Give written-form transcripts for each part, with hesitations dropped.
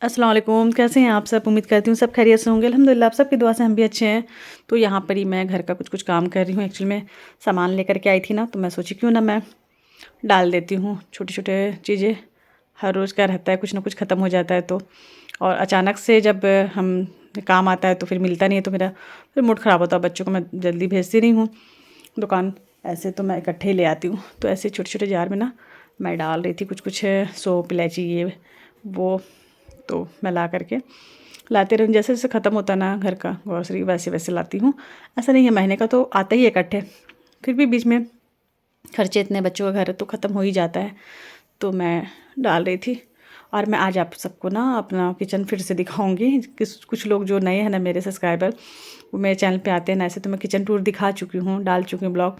अस्सलाम वालेकुम, कैसे हैं आप सब? उम्मीद करती हूँ सब खैरियत से होंगे। अल्हम्दुलिल्लाह आप सबकी दुआ से हम भी अच्छे हैं। तो यहाँ पर ही मैं घर का कुछ कुछ काम कर रही हूँ। एक्चुअली मैं सामान लेकर के आई थी ना, तो मैं सोची क्यों ना मैं डाल देती हूँ छोटे-छोटे चीज़ें। हर रोज़ का रहता है, कुछ ना कुछ ख़त्म हो जाता है तो। और अचानक से जब हम काम आता है तो फिर मिलता नहीं है, तो मेरा फिर मूड ख़राब होता है। बच्चों को मैं जल्दी भेजती नहीं हूँ दुकान, ऐसे तो मैं इकट्ठे ही ले आती हूँ। तो ऐसे छोटे-छोटे जार में ना मैं डाल रही थी कुछ-कुछ सौंफ, इलायची ये वो। तो मैं ला करके लाते रहूँ, जैसे-जैसे ख़त्म होता ना घर का ग्रॉसरी वैसे-वैसे लाती हूँ। ऐसा नहीं है महीने का तो आता ही है इकट्ठे, फिर भी बीच में खर्चे इतने, बच्चों का घर है तो ख़त्म हो ही जाता है। तो मैं डाल रही थी और मैं आज आप सबको ना अपना किचन फिर से दिखाऊँगी। कुछ लोग जो नए हैं ना मेरे सब्सक्राइबर, वो मेरे चैनल पे आते हैं ना, ऐसे तो मैं किचन टूर दिखा चुकी हूँ, डाल चुकी हूँ ब्लॉग,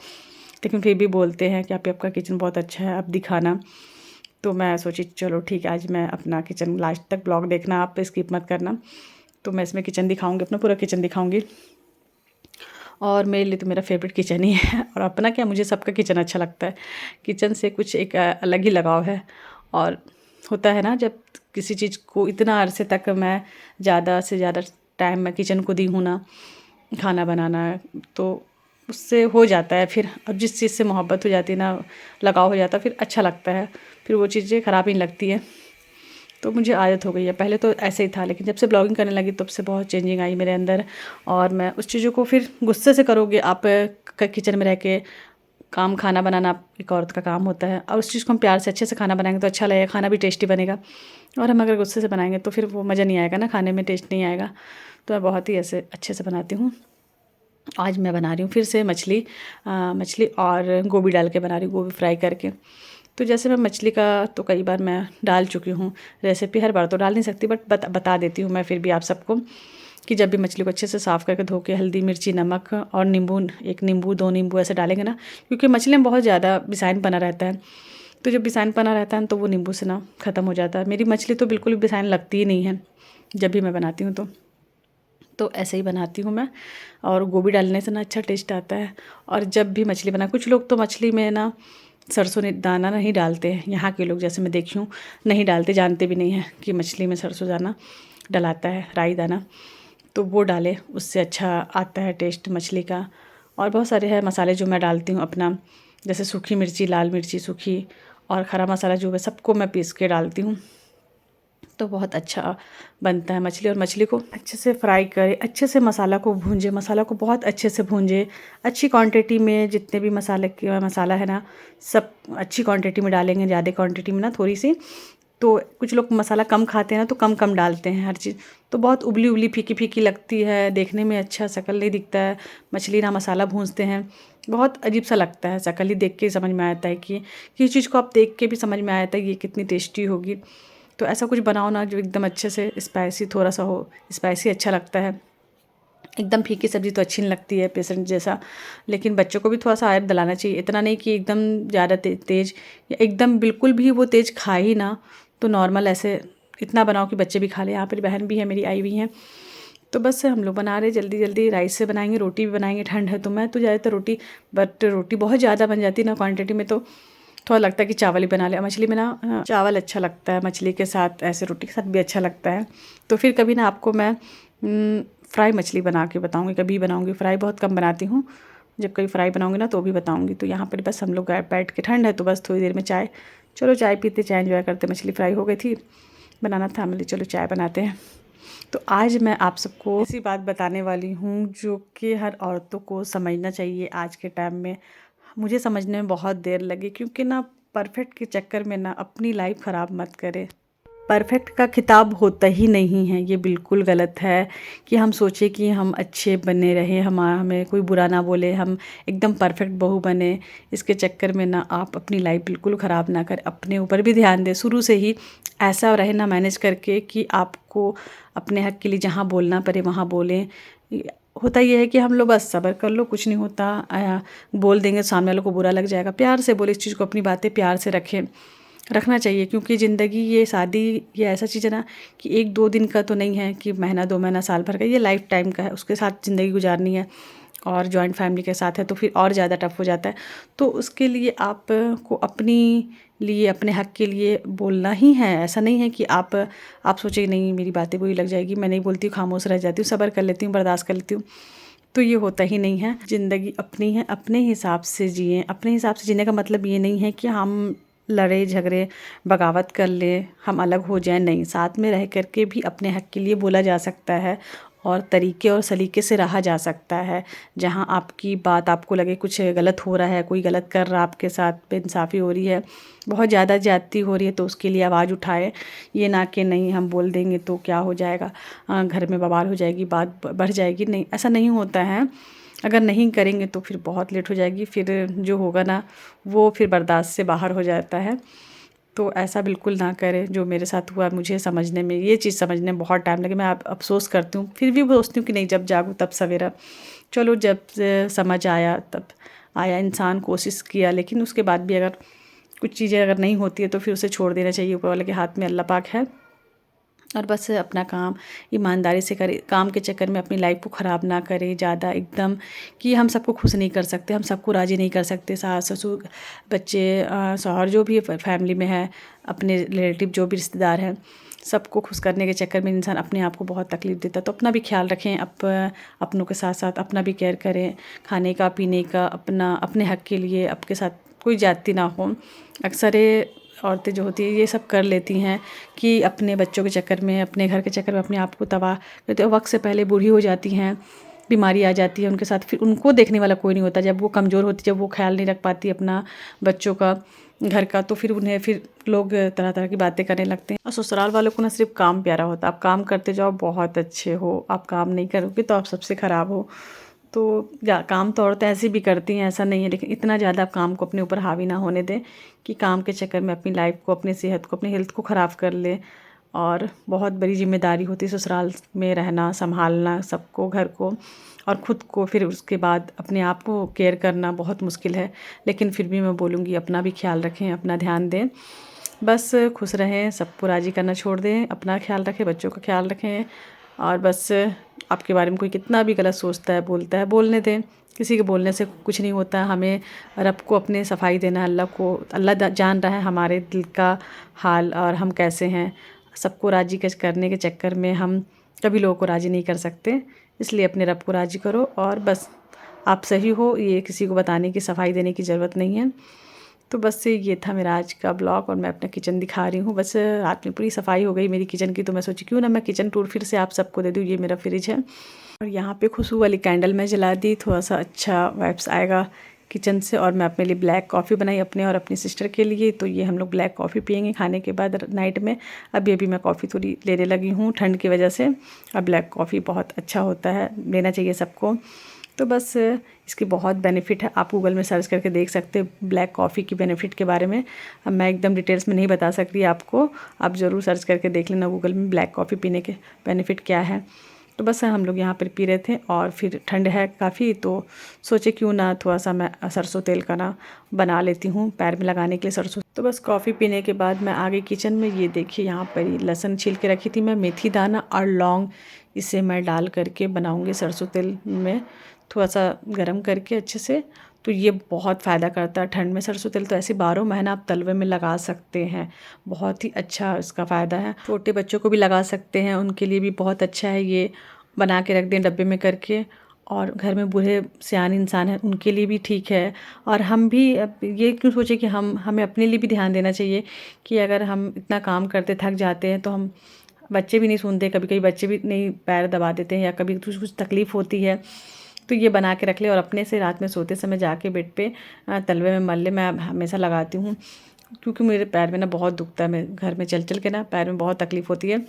लेकिन फिर भी बोलते हैं कि आपका किचन बहुत अच्छा है, आप दिखाना। तो मैं सोची चलो ठीक है, आज मैं अपना किचन लास्ट तक ब्लॉग देखना, आप स्किप मत करना। तो मैं इसमें किचन दिखाऊंगी, अपना पूरा किचन दिखाऊंगी। और मेरे लिए तो मेरा फेवरेट किचन ही है। और अपना क्या, मुझे सबका किचन अच्छा लगता है। किचन से कुछ एक अलग ही लगाव है। और होता है ना, जब किसी चीज़ को इतना अरसे तक मैं ज़्यादा से ज़्यादा टाइम मैं किचन को दी हूँ ना, खाना बनाना, तो उससे हो जाता है फिर। अब जिस चीज़ से मोहब्बत हो जाती है ना, लगाव हो जाता है, फिर अच्छा लगता है, फिर वो चीज़ें ख़राब ही नहीं लगती है। तो मुझे आदत हो गई है, पहले तो ऐसे ही था, लेकिन जब से ब्लॉगिंग करने लगी तब से बहुत चेंजिंग आई मेरे अंदर। और मैं उस चीज़ों को फिर गुस्से से करोगे आप, किचन में रह के काम, खाना बनाना एक औरत का काम होता है, और उस चीज़ को हम प्यार से अच्छे से खाना बनाएंगे तो अच्छा लगेगा, खाना भी टेस्टी बनेगा। और हम अगर गुस्से से बनाएंगे तो फिर वो मज़ा नहीं आएगा ना, खाने में टेस्ट नहीं आएगा। तो मैं बहुत ही ऐसे अच्छे से बनाती हूँ। आज मैं बना रही हूँ फिर से मछली और गोभी डाल के बना रही हूँ, गोभी फ्राई करके। तो जैसे मैं मछली का तो कई बार मैं डाल चुकी हूँ रेसिपी, हर बार तो डाल नहीं सकती, बट बता देती हूँ मैं फिर भी आप सबको, कि जब भी मछली को अच्छे से साफ़ करके धो के हल्दी, मिर्ची, नमक और नींबू, एक नींबू, 2 नींबू ऐसे डालेंगे ना, क्योंकि मछली में बहुत ज़्यादा बिसाइन बना रहता है। तो जब बिसाइन बना रहता है तो वो नींबू से ना ख़त्म हो जाता है। मेरी मछली तो बिल्कुल भी बिसाइन लगती ही नहीं है जब भी मैं बनाती हूँ तो ऐसे ही बनाती हूँ मैं। और गोभी डालने से ना अच्छा टेस्ट आता है। और जब भी मछली बना, कुछ लोग तो मछली में ना सरसों दाना नहीं डालते हैं, यहाँ के लोग जैसे मैं देखी हूँ नहीं डालते, जानते भी नहीं हैं कि मछली में सरसों दाना डलाता है, राई दाना। तो वो डाले, उससे अच्छा आता है टेस्ट मछली का। और बहुत सारे हैं मसाले जो मैं डालती हूँ अपना, जैसे सूखी मिर्ची, लाल मिर्ची सूखी, और खड़ा मसाला जो है सबको मैं पीस के डालती हूँ। तो बहुत अच्छा बनता है मछली। और मछली को अच्छे से फ्राई करें, अच्छे से मसाला को भूंजे, मसाला को बहुत अच्छे से भूंजे, अच्छी क्वांटिटी में जितने भी मसाला है ना, सब अच्छी क्वांटिटी में डालेंगे, ज़्यादा क्वांटिटी में ना थोड़ी सी। तो कुछ लोग मसाला कम खाते हैं ना, तो कम कम डालते हैं हर चीज़, तो बहुत उबली उबली फीकी फीकी लगती है, देखने में अच्छा शक्ल नहीं दिखता है। मछली ना मसाला भूंजते हैं, बहुत अजीब सा लगता है, शक्ल ही देख के समझ में आता है कि किसी चीज़ को आप देख के भी समझ में आता है ये कितनी टेस्टी होगी। तो ऐसा कुछ बनाओ ना जो एकदम अच्छे से स्पाइसी थोड़ा सा हो, स्पाइसी अच्छा लगता है। एकदम फीकी सब्ज़ी तो अच्छी नहीं लगती है पेशेंट जैसा। लेकिन बच्चों को भी थोड़ा सा आदत दिलाना चाहिए, इतना नहीं कि एकदम ज़्यादा तेज़, या एकदम बिल्कुल भी वो तेज़ खा ही ना। तो नॉर्मल ऐसे इतना बनाओ कि बच्चे भी खा लें। यहाँ पर बहन भी है मेरी, आई हुई हैं। तो बस हम लोग बना रहे जल्दी जल्दी, राइस से बनाएंगे, रोटी भी बनाएंगे, ठंड है तो मैं तो ज़्यादातर रोटी, बट रोटी बहुत ज़्यादा बन जाती है ना क्वांटिटी में, तो थोड़ा लगता है कि चावल ही बना लिया। मछली में ना चावल अच्छा लगता है, मछली के साथ ऐसे रोटी के साथ भी अच्छा लगता है। तो फिर कभी ना आपको मैं फ्राई मछली बना के बताऊँगी, कभी बनाऊँगी। फ्राई बहुत कम बनाती हूँ, जब कभी फ्राई बनाऊँगी ना तो भी बताऊँगी। तो यहाँ पर बस हम लोग बैठ के, ठंड है तो बस थोड़ी देर में चाय, चलो चाय पीते, चाय एंजॉय करते। मछली फ्राई हो गई थी, बनाना था, बोले चलो चाय बनाते हैं। तो आज मैं आप सबको ऐसी बात बताने वाली हूँ जो कि हर औरतों को समझना चाहिए आज के टाइम में। मुझे समझने में बहुत देर लगी, क्योंकि ना परफेक्ट के चक्कर में ना अपनी लाइफ ख़राब मत करें। परफेक्ट का खिताब होता ही नहीं है, ये बिल्कुल गलत है कि हम सोचें कि हम अच्छे बने रहें, हमें कोई बुरा ना बोले, हम एकदम परफेक्ट बहू बने। इसके चक्कर में ना आप अपनी लाइफ बिल्कुल ख़राब ना करें, अपने ऊपर भी ध्यान दें। शुरू से ही ऐसा रहे ना मैनेज करके कि आपको अपने हक़ के लिए जहाँ बोलना पड़े वहाँ बोलें। होता ये है कि हम लोग बस सब्र कर लो, कुछ नहीं होता, बोल देंगे सामने वालों को बुरा लग जाएगा। प्यार से बोले इस चीज़ को, अपनी बातें प्यार से रखना चाहिए, क्योंकि ज़िंदगी, ये शादी, ये ऐसा चीज़ है ना कि 1-2 दिन का तो नहीं है, कि महीना 2 महीना साल भर का, ये लाइफ टाइम का है। उसके साथ ज़िंदगी गुजारनी है, और जॉइंट फैमिली के साथ है तो फिर और ज़्यादा टफ हो जाता है। तो उसके लिए आपको अपनी लिए, अपने हक़ के लिए बोलना ही है। ऐसा नहीं है कि आप सोचिए नहीं मेरी बातें बुरी लग जाएगी, मैं नहीं बोलती हूँ, खामोश रह जाती हूँ, सब्र कर लेती हूँ, बर्दाश्त कर लेती हूँ, तो ये होता ही नहीं है। ज़िंदगी अपनी है, अपने हिसाब से जिएँ। अपने हिसाब से जीने का मतलब ये नहीं है कि हम लड़े झगड़े बगावत कर लें, हम अलग हो जाएं, नहीं, साथ में रह कर के भी अपने हक़ के लिए बोला जा सकता है और तरीके और सलीके से रहा जा सकता है। जहाँ आपकी बात आपको लगे कुछ गलत हो रहा है, कोई गलत कर रहा है आपके साथ, बेइंसाफ़ी हो रही है, बहुत ज़्यादा ज़्यादती हो रही है, तो उसके लिए आवाज़ उठाएं। ये ना कि नहीं हम बोल देंगे तो क्या हो जाएगा, घर में बवाल हो जाएगी, बात बढ़ जाएगी, नहीं, ऐसा नहीं होता है। अगर नहीं करेंगे तो फिर बहुत लेट हो जाएगी, फिर जो होगा ना वो फिर बर्दाश्त से बाहर हो जाता है। तो ऐसा बिल्कुल ना करें। जो मेरे साथ हुआ, मुझे समझने में, ये चीज़ समझने में बहुत टाइम लगे, मैं अफ़सोस करती हूँ, फिर भी सोचती हूँ कि नहीं, जब जागूँ तब सवेरा। चलो, जब समझ आया तब आया, इंसान कोशिश किया, लेकिन उसके बाद भी अगर कुछ चीज़ें अगर नहीं होती है तो फिर उसे छोड़ देना चाहिए। ऊपर वाले के हाथ में अल्लाह पाक है, और बस अपना काम ईमानदारी से करें। काम के चक्कर में अपनी लाइफ को ख़राब ना करें ज़्यादा एकदम, कि हम सबको खुश नहीं कर सकते, हम सबको राज़ी नहीं कर सकते। सास ससुर बच्चे शौहर जो भी फैमिली में है, अपने रिलेटिव जो भी रिश्तेदार हैं, सबको खुश करने के चक्कर में इंसान अपने आप को बहुत तकलीफ़ देता है। तो अपना भी ख्याल रखें, अपनों के साथ साथ अपना भी केयर करें, खाने का पीने का, अपने हक़ के लिए आपके साथ कोई ज़्यादती ना हो। अक्सर औरतें जो होती है ये सब कर लेती हैं कि अपने बच्चों के चक्कर में, अपने घर के चक्कर में अपने आप को तबाह करते, वक्त से पहले बूढ़ी हो जाती हैं, बीमारी आ जाती है उनके साथ, फिर उनको देखने वाला कोई नहीं होता। जब वो कमज़ोर होती, जब वो ख्याल नहीं रख पाती अपना बच्चों का, घर का, तो फिर उन्हें फिर लोग तरह तरह की बातें करने लगते हैं। और ससुराल वालों को ना सिर्फ काम प्यारा होता है। आप काम करते जाओ, बहुत अच्छे हो, आप काम नहीं करोगे तो आप सबसे ख़राब हो। तो या काम तो औरतें ऐसी भी करती हैं, ऐसा नहीं है, लेकिन इतना ज़्यादा काम को अपने ऊपर हावी ना होने दें कि काम के चक्कर में अपनी लाइफ को, अपनी सेहत को, अपनी हेल्थ को ख़राब कर ले। और बहुत बड़ी जिम्मेदारी होती है ससुराल में रहना, संभालना सबको, घर को और ख़ुद को, फिर उसके बाद अपने आप को केयर करना बहुत मुश्किल है। लेकिन फिर भी मैं बोलूँगी अपना भी ख्याल रखें, अपना ध्यान दें, बस खुश रहें, सबको राज़ी करना छोड़ दें, अपना ख्याल रखें, बच्चों का ख्याल रखें। और बस आपके बारे में कोई कितना भी गलत सोचता है, बोलता है, बोलने दें। किसी के बोलने से कुछ नहीं होता। हमें रब को अपने सफाई देना है, अल्लाह को। अल्लाह जान रहा है हमारे दिल का हाल और हम कैसे हैं। सबको राज़ी करने के चक्कर में हम कभी लोगों को राज़ी नहीं कर सकते, इसलिए अपने रब को राज़ी करो और बस आप सही हो, ये किसी को बताने की, सफाई देने की ज़रूरत नहीं है। तो बस ये था मेरा आज का ब्लॉग और मैं अपना किचन दिखा रही हूँ। बस रात में पूरी सफाई हो गई मेरी किचन की, तो मैं सोची क्यों ना मैं किचन टूर फिर से आप सबको दे दूँ। ये मेरा फ्रिज है और यहाँ पे खुशबू वाली कैंडल मैं जला दी, थोड़ा सा अच्छा वाइब्स आएगा किचन से। और मैं अपने लिए ब्लैक कॉफ़ी बनाई, अपने और अपनी सिस्टर के लिए। तो ये हम लोग ब्लैक कॉफ़ी पियेंगे खाने के बाद नाइट में। अभी मैं कॉफ़ी थोड़ी लेने लगी हूँ ठंड की वजह से, और ब्लैक कॉफ़ी बहुत अच्छा होता है, लेना चाहिए सबको। तो बस इसकी बहुत बेनिफिट है, आप गूगल में सर्च करके देख सकते हैं ब्लैक कॉफ़ी की बेनिफिट के बारे में। अब मैं एकदम डिटेल्स में नहीं बता सकती आपको, आप ज़रूर सर्च करके देख लेना गूगल में ब्लैक कॉफ़ी पीने के बेनिफिट क्या है। तो बस हम लोग यहाँ पर पी रहे थे और फिर ठंड है काफ़ी, तो सोचे क्यों ना थोड़ा सा मैं सरसों तेल का ना बना लेती हूँ पैर में लगाने के लिए सरसों। तो बस कॉफ़ी पीने के बाद मैं आ गई किचन में। ये देखिए यहाँ पर लहसुन छील के रखी थी मैं, मेथी दाना और लौंग, इसे मैं डाल करके बनाऊँगी सरसों तेल में थोड़ा सा गरम करके अच्छे से। तो ये बहुत फ़ायदा करता है ठंड में। सरसों तेल तो ऐसे 12 महीना आप तलवे में लगा सकते हैं, बहुत ही अच्छा इसका फ़ायदा है। छोटे बच्चों को भी लगा सकते हैं, उनके लिए भी बहुत अच्छा है। ये बना के रख दें डब्बे में करके, और घर में बूढ़े सियाने इंसान हैं उनके लिए भी ठीक है। और हम भी ये क्यों सोचें कि हमें अपने लिए भी ध्यान देना चाहिए कि अगर हम इतना काम करते थक जाते हैं तो हम, बच्चे भी नहीं सुनते, कभी कभी बच्चे भी नहीं पैर दबा देते हैं या कभी कुछ तकलीफ़ होती है, तो ये बना के रख ले और अपने से रात में सोते समय जाके बेड पे तलवे में मल ले। मैं हमेशा लगाती हूँ क्योंकि मेरे पैर में ना बहुत दुखता है, मैं घर में चल के ना पैर में बहुत तकलीफ़ होती है।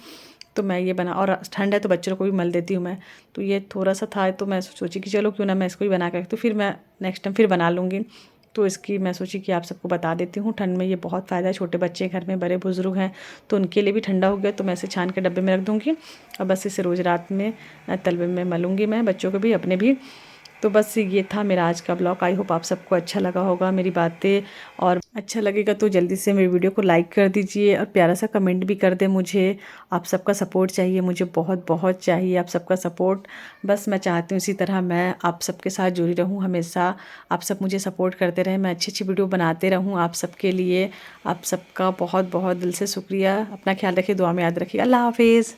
तो मैं ये बना, और ठंड है तो बच्चों को भी मल देती हूँ मैं। तो ये थोड़ा सा था तो मैं सोची कि चलो क्यों ना मैं इसको भी बना के रखती हूँ, फिर मैं नेक्स्ट टाइम फिर बना लूँगी। तो इसकी मैं सोची कि आप सबको बता देती हूँ। ठंड में ये बहुत फ़ायदा है। छोटे बच्चे घर में, बड़े बुजुर्ग हैं तो उनके लिए भी ठंडा हो गया, तो मैं इसे छान के डब्बे में रख दूँगी और बस इसे रोज़ रात में तलवे में मलूँगी मैं, बच्चों को भी अपने भी। तो बस ये था मेरा आज का ब्लॉग। आई होप आप सबको अच्छा लगा होगा मेरी बातें, और अच्छा लगेगा तो जल्दी से मेरी वीडियो को लाइक कर दीजिए और प्यारा सा कमेंट भी कर दें मुझे। आप सबका सपोर्ट चाहिए मुझे, बहुत बहुत चाहिए आप सबका सपोर्ट। बस मैं चाहती हूँ इसी तरह मैं आप सबके साथ जुड़ी रहूँ हमेशा। आप सब मुझे सपोर्ट करते रहें, मैं अच्छी अच्छी वीडियो बनाते रहूँ आप सबके लिए। आप सबका बहुत बहुत दिल से शुक्रिया। अपना ख्याल रखिए, दुआ में याद रखिए। अल्लाह हाफिज़।